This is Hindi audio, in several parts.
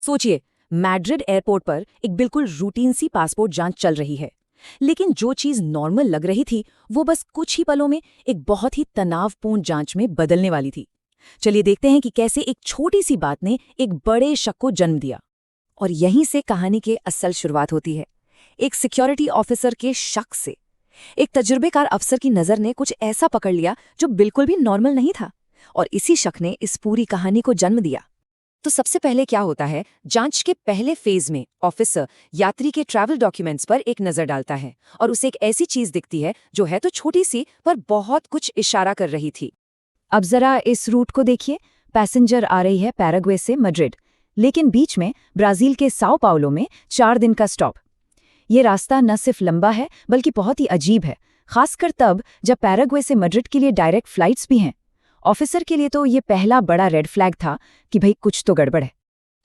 सोचिए, मैड्रिड एयरपोर्ट पर एक बिल्कुल रूटीन सी पासपोर्ट जांच चल रही है, लेकिन जो चीज नॉर्मल लग रही थी वो बस कुछ ही पलों में एक बहुत ही तनावपूर्ण जांच में बदलने वाली थी। चलिए देखते हैं कि कैसे एक छोटी सी बात ने एक बड़े शक को जन्म दिया। और यहीं से कहानी की असल शुरुआत होती है, एक सिक्योरिटी ऑफिसर के शक से। एक तजुर्बेकार अफसर की नज़र ने कुछ ऐसा पकड़ लिया जो बिल्कुल भी नॉर्मल नहीं था, और इसी शक ने इस पूरी कहानी को जन्म दिया। तो सबसे पहले क्या होता है, जांच के पहले फेज में ऑफिसर यात्री के ट्रैवल डॉक्यूमेंट्स पर एक नज़र डालता है और उसे एक ऐसी चीज दिखती है जो है तो छोटी सी पर बहुत कुछ इशारा कर रही थी। अब जरा इस रूट को देखिए, पैसेंजर आ रही है पैराग्वे से मैड्रिड, लेकिन बीच में ब्राजील के साओ पाउलो में 4 दिन का स्टॉप। ये रास्ता न सिर्फ लंबा है बल्कि बहुत ही अजीब है, खासकर तब जब पैराग्वे से मैड्रिड के लिए डायरेक्ट फ्लाइट्स भी हैं। ऑफिसर के लिए तो ये पहला बड़ा रेड फ्लैग था कि भाई कुछ तो गड़बड़ है।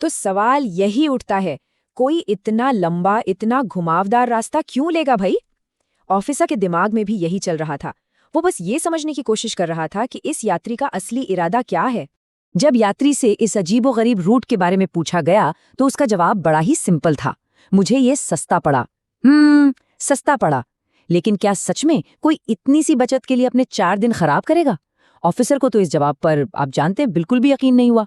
तो सवाल यही उठता है, कोई इतना लंबा, इतना घुमावदार रास्ता क्यों लेगा भाई? ऑफिसर के दिमाग में भी यही चल रहा था। वो बस ये समझने की कोशिश कर रहा था कि इस यात्री का असली इरादा क्या है। जब यात्री से इस अजीबोगरीब रूट के बारे में पूछा गया तो उसका जवाब बड़ा ही सिंपल था, मुझे ये सस्ता पड़ा। सस्ता पड़ा, लेकिन क्या सच में कोई इतनी सी बचत के लिए अपने 4 दिन खराब करेगा? ऑफिसर को तो इस जवाब पर, आप जानते हैं, बिल्कुल भी यकीन नहीं हुआ।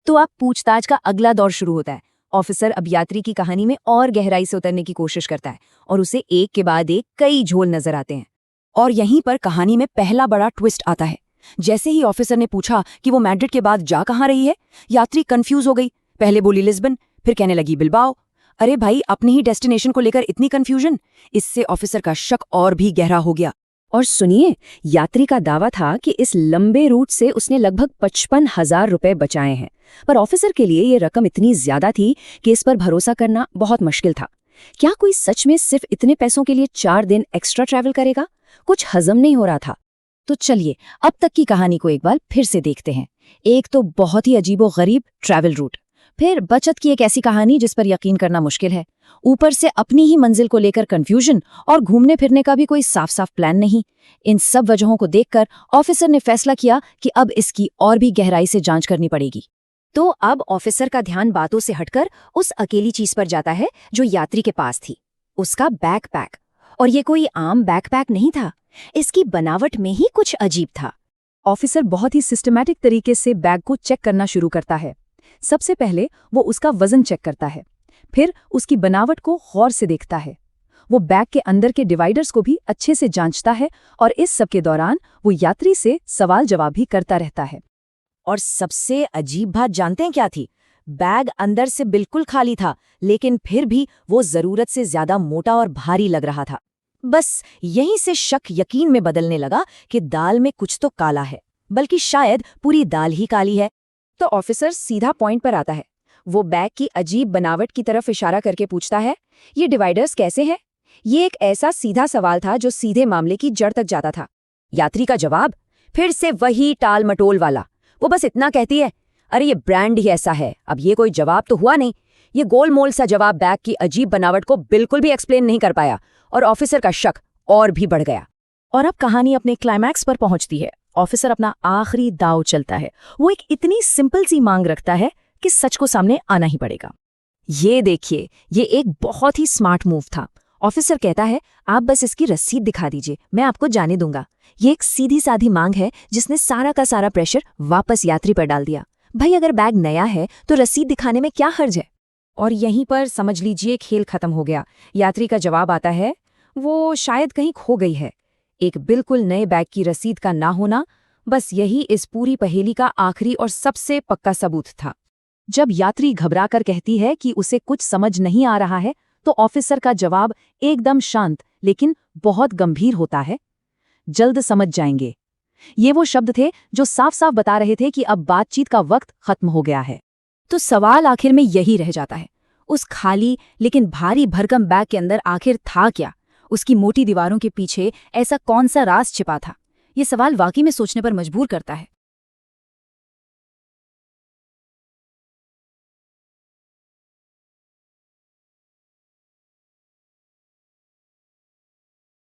तो अब पूछताछ का अगला दौर शुरू होता है। ऑफिसर अब यात्री की कहानी में और गहराई से उतरने की कोशिश करता है और उसे एक के बाद एक कई झोल नजर आते हैं। और यहीं पर कहानी में पहला बड़ा ट्विस्ट आता है। जैसे ही ऑफिसर ने पूछा कि वो मैड्रिड के बाद जा कहाँ रही है, यात्री कंफ्यूज हो गई। पहले बोली लिस्बन, फिर कहने लगी बिलबाओ। अरे भाई, अपने ही डेस्टिनेशन को लेकर इतनी कंफ्यूजन! इससे ऑफिसर का शक और भी गहरा हो गया। और सुनिए, यात्री का दावा था कि इस लंबे रूट से उसने लगभग 55,000 रुपए बचाए हैं, पर ऑफिसर के लिए ये रकम इतनी ज्यादा थी कि इस पर भरोसा करना बहुत मुश्किल था। क्या कोई सच में सिर्फ इतने पैसों के लिए 4 दिन एक्स्ट्रा ट्रैवल करेगा? कुछ हजम नहीं हो रहा था। तो चलिए अब तक की कहानी को एक बार फिर से देखते हैं। एक तो बहुत ही अजीबोगरीब ट्रैवल रूट, फिर बचत की एक ऐसी कहानी जिस पर यकीन करना मुश्किल है, ऊपर से अपनी ही मंजिल को लेकर कंफ्यूजन, और घूमने फिरने का भी कोई साफ साफ प्लान नहीं। इन सब वजहों को देखकर ऑफिसर ने फैसला किया कि अब इसकी और भी गहराई से जांच करनी पड़ेगी। तो अब ऑफिसर का ध्यान बातों से हटकर उस अकेली चीज पर जाता है जो यात्री के पास थी, उसका बैकपैक। और ये कोई आम बैकपैक नहीं था, इसकी बनावट में ही कुछ अजीब था। ऑफिसर बहुत ही सिस्टमैटिक तरीके से बैग को चेक करना शुरू करता है। सबसे पहले वो उसका वजन चेक करता है, फिर उसकी बनावट को गौर से देखता है। वो बैग के अंदर के डिवाइडर्स को भी अच्छे से जांचता है, और इस सब के दौरान वो यात्री से सवाल जवाब भी करता रहता है। और सबसे अजीब बात जानते हैं क्या थी? बैग अंदर से बिल्कुल खाली था, लेकिन फिर भी वो जरूरत से ज्यादा मोटा और भारी लग रहा था। बस यहीं से शक यकीन में बदलने लगा कि दाल में कुछ तो काला है, बल्कि शायद पूरी दाल ही काली है। तो ऑफिसर सीधा पॉइंट पर आता है। वो बैग की अजीब बनावट की तरफ इशारा करके पूछता है, ये डिवाइडर्स कैसे हैं? ये एक ऐसा सीधा सवाल था जो सीधे मामले की जड़ तक जाता था। यात्री का जवाब फिर से वही टाल मटोल वाला। वो बस इतना कहती है, अरे ये ब्रांड ही ऐसा है। अब ये कोई जवाब तो हुआ नहीं। ये गोलमोल सा जवाब बैग की अजीब बनावट को बिल्कुल भी एक्सप्लेन नहीं कर पाया, और ऑफिसर का शक और भी बढ़ गया। और अब कहानी अपने क्लाइमैक्स पर पहुंचती है। ऑफिसर अपना आखिरी दांव चलता है। वो एक इतनी सिंपल सी मांग रखता है कि सच को सामने आना ही पड़ेगा। ये देखिए, ये एक बहुत ही स्मार्ट मूव था। ऑफिसर कहता है, आप बस इसकी रसीद दिखा दीजिए, मैं आपको जाने दूंगा। ये एक सीधी साधी मांग है जिसने सारा का सारा प्रेशर वापस यात्री पर डाल दिया। भाई, अगर बैग नया है तो रसीद दिखाने में क्या हर्ज है? और यहीं पर समझ लीजिए खेल खत्म हो गया। यात्री का जवाब आता है, वो शायद कहीं खो गई है। एक बिल्कुल नए बैग की रसीद का ना होना, बस यही इस पूरी पहेली का आखिरी और सबसे पक्का सबूत था। जब यात्री घबराकर कहती है कि उसे कुछ समझ नहीं आ रहा है, तो ऑफिसर का जवाब एकदम शांत लेकिन बहुत गंभीर होता है, जल्द समझ जाएंगे। ये वो शब्द थे जो साफ साफ बता रहे थे कि अब बातचीत का वक्त खत्म हो गया है। तो सवाल आखिर में यही रह जाता है, उस खाली लेकिन भारी भरकम बैग के अंदर आखिर था क्या? उसकी मोटी दीवारों के पीछे ऐसा कौन सा राज छिपा था? ये सवाल वाकई में सोचने पर मजबूर करता है।